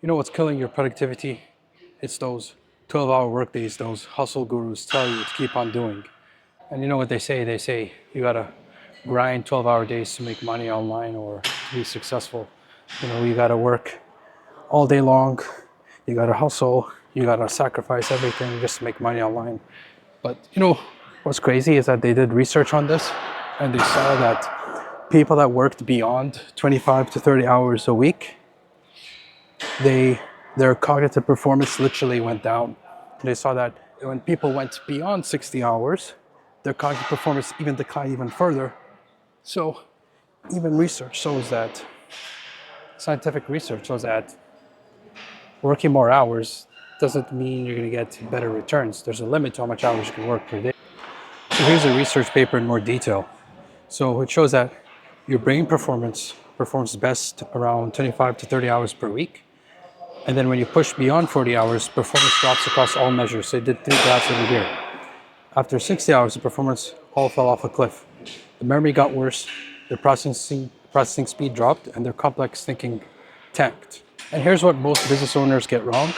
You know what's killing your productivity? It's those 12-hour workdays those hustle gurus tell you to keep on doing. And you know what they say? They say you gotta grind 12-hour days to make money online or to be successful. You gotta work all day long, you gotta hustle, you gotta sacrifice everything just to make money online. But what's crazy is that they did research on this and they saw that people that worked beyond 25 to 30 hours a week, their cognitive performance literally went down. They saw that when people went beyond 60 hours, their cognitive performance even declined even further. So even scientific research shows that working more hours doesn't mean you're going to get better returns. There's a limit to how much hours you can work per day. So here's a research paper in more detail. So it shows that your brain performs best around 25 to 30 hours per week. And then when you push beyond 40 hours, performance drops across all measures. So they did 3 graphs over here. After 60 hours, the performance all fell off a cliff. The memory got worse, their processing speed dropped, and their complex thinking tanked. And here's what most business owners get wrong.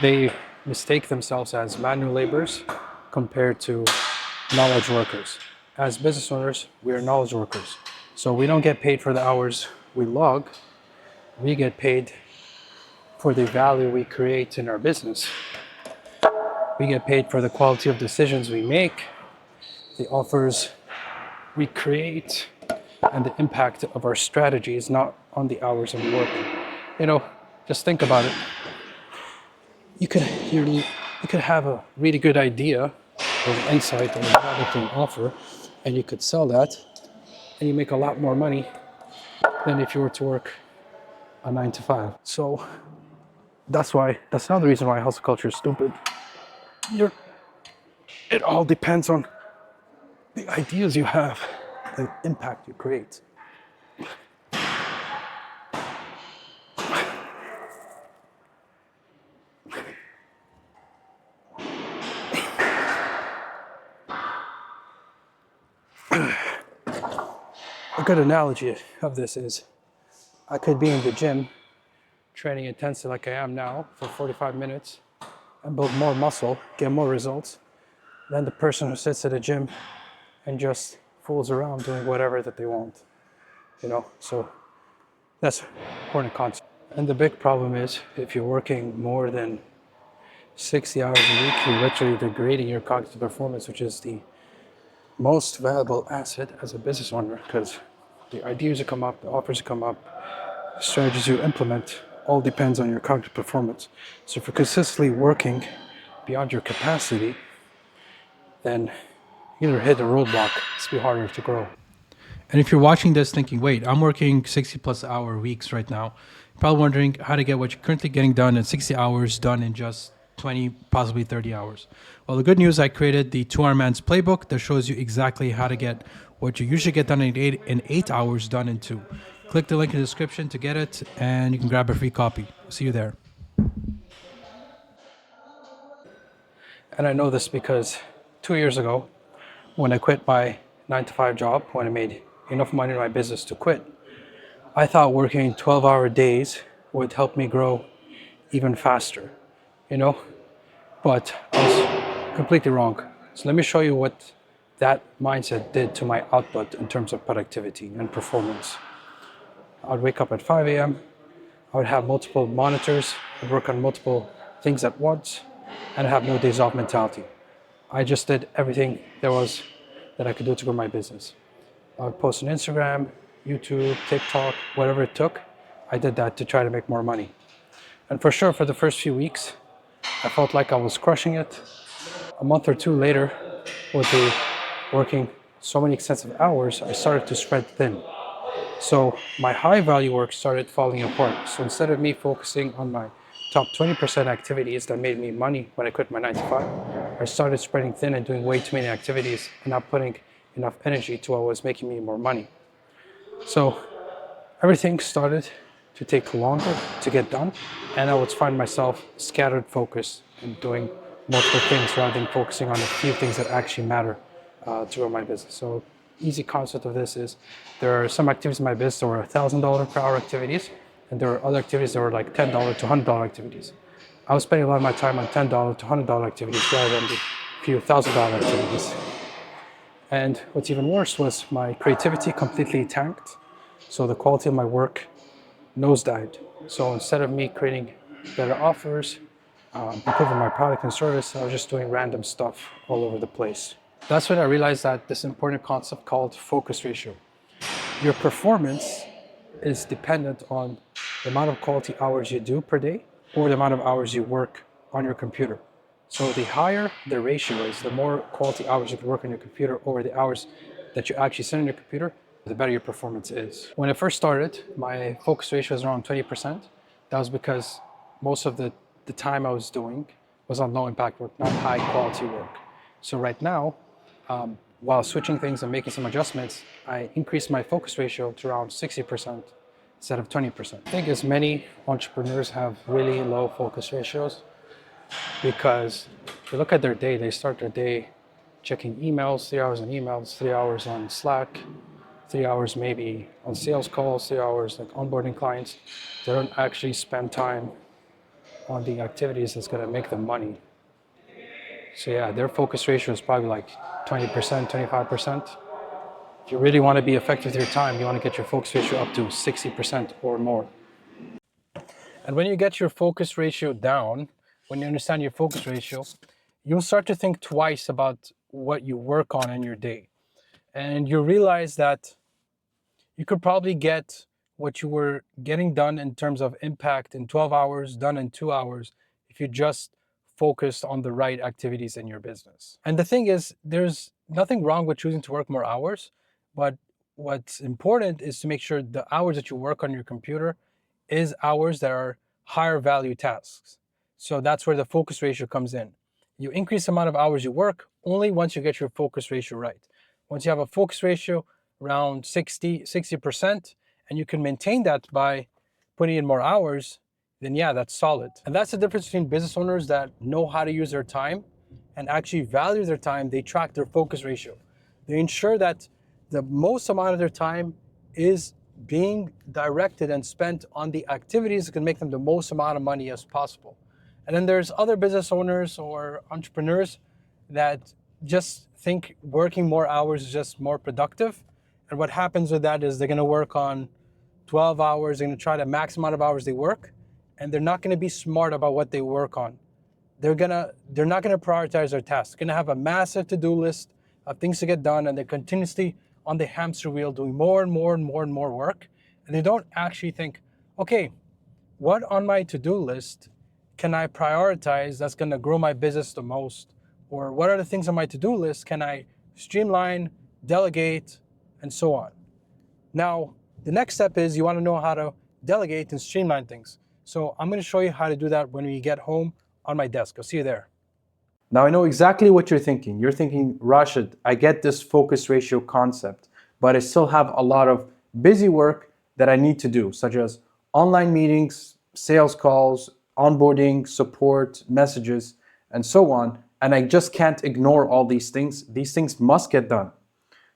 They mistake themselves as manual laborers compared to knowledge workers. As business owners, we are knowledge workers. So we don't get paid for the hours we log. We get paid for the value we create in our business. We get paid for the quality of decisions we make, the offers we create, and the impact of our strategies, not on the hours of work. Just think about it. You could have a really good idea or an insight or a product and offer, and you could sell that, and you make a lot more money than if you were to work a 9 to 5. So that's another reason why hustle culture is stupid. It all depends on the ideas you have, the impact you create. A good analogy of this is I could be in the gym training intensely like I am now for 45 minutes and build more muscle, get more results than the person who sits at a gym and just fools around doing whatever that they want. So that's an important concept. And the big problem is if you're working more than 60 hours a week, you're literally degrading your cognitive performance, which is the most valuable asset as a business owner, because the ideas that come up, the offers that come up, the strategies you implement, all depends on your cognitive performance. So if you're consistently working beyond your capacity, then you either hit a roadblock, it's be harder to grow. And if you're watching this thinking, wait, I'm working 60 plus hour weeks right now, you're probably wondering how to get what you're currently getting done in 60 hours done in just 20, possibly 30 hours. Well, the good news, I created the 2 Hour Man's Playbook that shows you exactly how to get what you usually get done in 8 hours done in 2. Click the link in the description to get it, and you can grab a free copy. See you there. And I know this because 2 years ago, when I quit my 9 to 5 job, when I made enough money in my business to quit, I thought working 12-hour days would help me grow even faster, But I was completely wrong. So let me show you what that mindset did to my output in terms of productivity and performance. I would wake up at 5 a.m. I would have multiple monitors. I'd work on multiple things at once, and I'd have no days off mentality. I just did everything there was that I could do to grow my business. I would post on Instagram, YouTube, TikTok, whatever it took. I did that to try to make more money. And for sure, for the first few weeks, I felt like I was crushing it. A month or two later, with the working so many extensive hours, I started to spread thin. So my high value work started falling apart. So instead of me focusing on my top 20% activities that made me money when I quit my 9 to 5, I started spreading thin and doing way too many activities and not putting enough energy to what was making me more money. So everything started to take longer to get done, and I would find myself scattered focus and doing multiple things rather than focusing on a few things that actually matter to grow my business. So easy concept of this is there are some activities in my business that were $1,000 per hour activities and there were other activities that were like $10 to $100 activities. I was spending a lot of my time on $10 to $100 activities rather than the few $1,000 activities. And what's even worse was my creativity completely tanked. So the quality of my work nosedived. So instead of me creating better offers, improving my product and service, I was just doing random stuff all over the place. That's when I realized that this important concept called focus ratio. Your performance is dependent on the amount of quality hours you do per day or the amount of hours you work on your computer. So the higher the ratio is, the more quality hours you can work on your computer over the hours that you actually sit on your computer, the better your performance is. When I first started, my focus ratio was around 20%. That was because most of the time I was doing was on low impact work, not high quality work. So right now, while switching things and making some adjustments, I increased my focus ratio to around 60% instead of 20%. I think as many entrepreneurs have really low focus ratios because if you look at their day, they start their day checking emails, 3 hours on emails, 3 hours on Slack, 3 hours maybe on sales calls, 3 hours like onboarding clients. They don't actually spend time on the activities that's going to make them money. So yeah, their focus ratio is probably like 20%, 25%. If you really want to be effective with your time, you want to get your focus ratio up to 60% or more. And when you get your focus ratio down, when you understand your focus ratio, you'll start to think twice about what you work on in your day. And you realize that you could probably get what you were getting done in terms of impact in 12 hours, done in 2 hours, if you just focused on the right activities in your business. And the thing is, there's nothing wrong with choosing to work more hours, but what's important is to make sure the hours that you work on your computer is hours that are higher value tasks. So that's where the focus ratio comes in. You increase the amount of hours you work only once you get your focus ratio right. Once you have a focus ratio around 60%, and you can maintain that by putting in more hours, then yeah, that's solid. And that's the difference between business owners that know how to use their time and actually value their time. They track their focus ratio. They ensure that the most amount of their time is being directed and spent on the activities that can make them the most amount of money as possible. And then there's other business owners or entrepreneurs that just think working more hours is just more productive. And what happens with that is they're going to work on 12 hours, they're going to try the max amount of hours they work, and they're not going to be smart about what they work on. They're not going to prioritize their tasks. They're going to have a massive to-do list of things to get done, and they're continuously on the hamster wheel doing more and more and more and more work. And they don't actually think, okay, what on my to-do list can I prioritize that's going to grow my business the most? Or what are the things on my to-do list can I streamline, delegate, and so on? Now, the next step is you want to know how to delegate and streamline things. So I'm going to show you how to do that when we get home on my desk. I'll see you there. Now I know exactly what you're thinking. You're thinking, Rashid, I get this focus ratio concept, but I still have a lot of busy work that I need to do, such as online meetings, sales calls, onboarding, support, messages, and so on. And I just can't ignore all these things. These things must get done.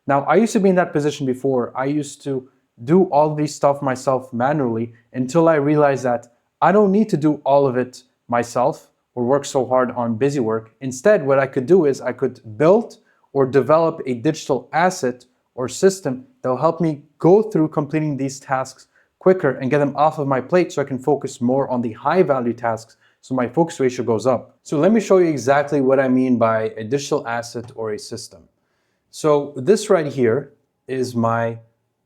Now, I used to be in that position before. I used to do all these stuff myself manually until I realized that I don't need to do all of it myself or work so hard on Busywork. Instead, what I could do is I could build or develop a digital asset or system that will help me go through completing these tasks quicker and get them off of my plate so I can focus more on the high value tasks so my focus ratio goes up. So let me show you exactly what I mean by a digital asset or a system. So this right here is my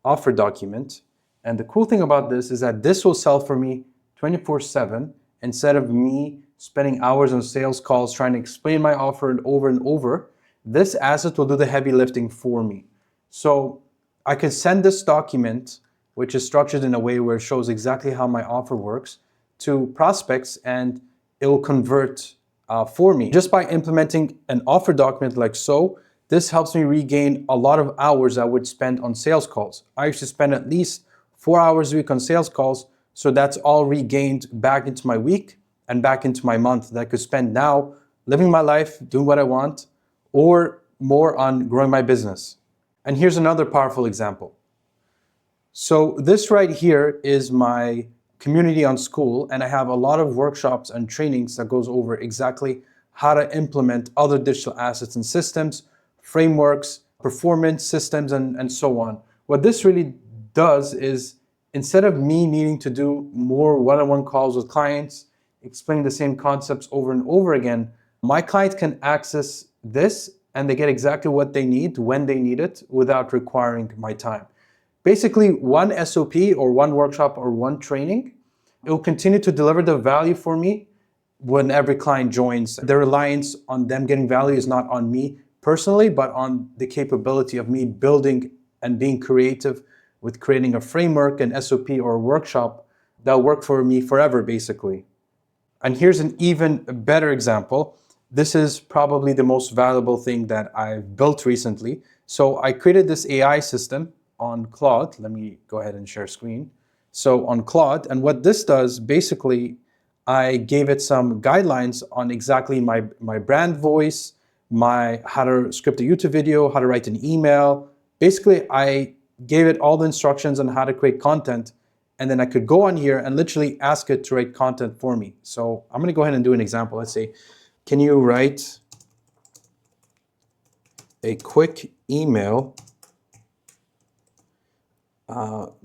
offer document. And the cool thing about this is that this will sell for me 24/7 instead of me spending hours on sales calls trying to explain my offer and over. This asset will do the heavy lifting for me. So I can send this document, which is structured in a way where it shows exactly how my offer works, to prospects, and it will convert for me. Just by implementing an offer document like so, this helps me regain a lot of hours I would spend on sales calls. I used to spend at least 4 hours a week on sales calls, so that's all regained back into my week and back into my month that I could spend now living my life, doing what I want, or more on growing my business. And here's another powerful example. So this right here is my community on school, and I have a lot of workshops and trainings that goes over exactly how to implement other digital assets and systems, frameworks, performance systems, and so on. What this really does is, instead of me needing to do more one-on-one calls with clients, explain the same concepts over and over again, my clients can access this and they get exactly what they need when they need it without requiring my time. Basically, one SOP or one workshop or one training, it will continue to deliver the value for me when every client joins. The reliance on them getting value is not on me personally, but on the capability of me building and being creative with creating a framework, an SOP, or a workshop that'll work for me forever, basically. And here's an even better example. This is probably the most valuable thing that I've built recently. So I created this AI system on Claude. Let me go ahead and share screen. So on Claude, and what this does, basically, I gave it some guidelines on exactly my brand voice, how to script a YouTube video, how to write an email. Basically, I gave it all the instructions on how to create content, and then I could go on here and literally ask it to write content for me. So I'm gonna go ahead and do an example. Let's say, can you write a quick email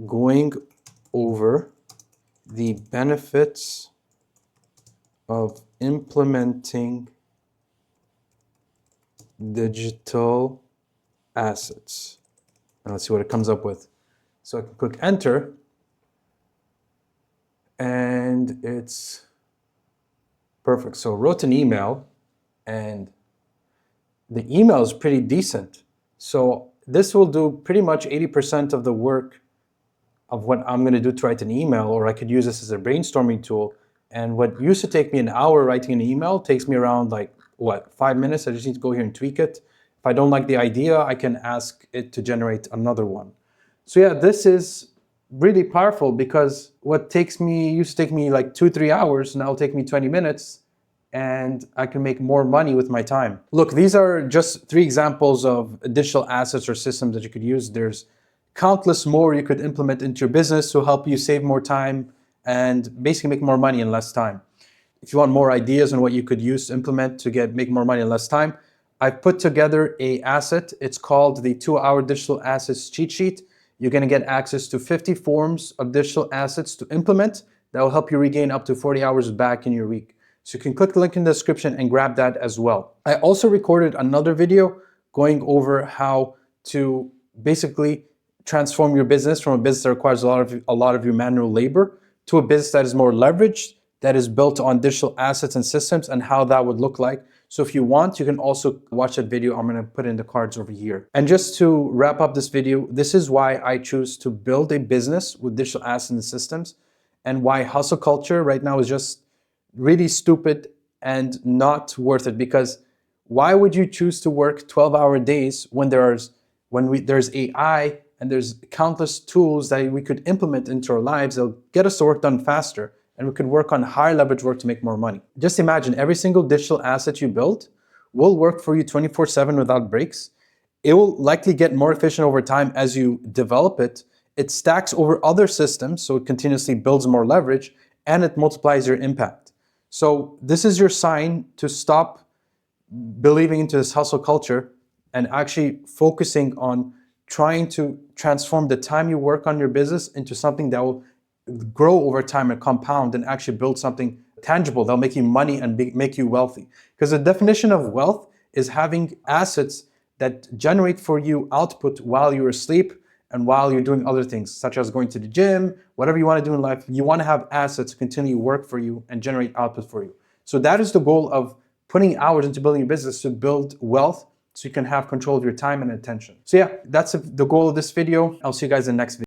going over the benefits of implementing digital assets. And let's see what it comes up with. So I can click enter, and it's perfect. So I wrote an email, and the email is pretty decent. So this will do pretty much 80% of the work of what I'm going to do to write an email, or I could use this as a brainstorming tool. And what used to take me an hour writing an email takes me around 5 minutes. I just need to go here and tweak it. If I don't like the idea, I can ask it to generate another one. So yeah, this is really powerful, because what used to take me 2-3 hours, now it'll take me 20 minutes, and I can make more money with my time. Look, these are just 3 examples of digital assets or systems that you could use. There's countless more you could implement into your business to help you save more time and basically make more money in less time. If you want more ideas on what you could use to implement to make more money in less time, I've put together an asset. It's called the 2-Hour Digital Assets Cheat Sheet. You're going to get access to 50 forms of digital assets to implement that will help you regain up to 40 hours back in your week. So you can click the link in the description and grab that as well. I also recorded another video going over how to basically transform your business from a business that requires a lot of your manual labor to a business that is more leveraged, that is built on digital assets and systems, and how that would look like. So if you want, you can also watch that video. I'm going to put in the cards over here. And just to wrap up this video, this is why I choose to build a business with digital assets and systems, and why hustle culture right now is just really stupid and not worth it. Because why would you choose to work 12-hour days when there's AI and there's countless tools that we could implement into our lives that'll get us the work done faster, and we could work on higher leverage work to make more money. Just imagine every single digital asset you build will work for you 24/7 without breaks. It will likely get more efficient over time as you develop it. It stacks over other systems, so it continuously builds more leverage, and it multiplies your impact. So this is your sign to stop believing into this hustle culture and actually focusing on trying to transform the time you work on your business into something that will grow over time and compound and actually build something tangible that'll make you money and make you wealthy. Because the definition of wealth is having assets that generate for you output while you're asleep and while you're doing other things, such as going to the gym, whatever you want to do in life. You want to have assets continue work for you and generate output for you. So that is the goal of putting hours into building your business, to build wealth so you can have control of your time and attention. So yeah, that's the goal of this video. I'll see you guys in the next video.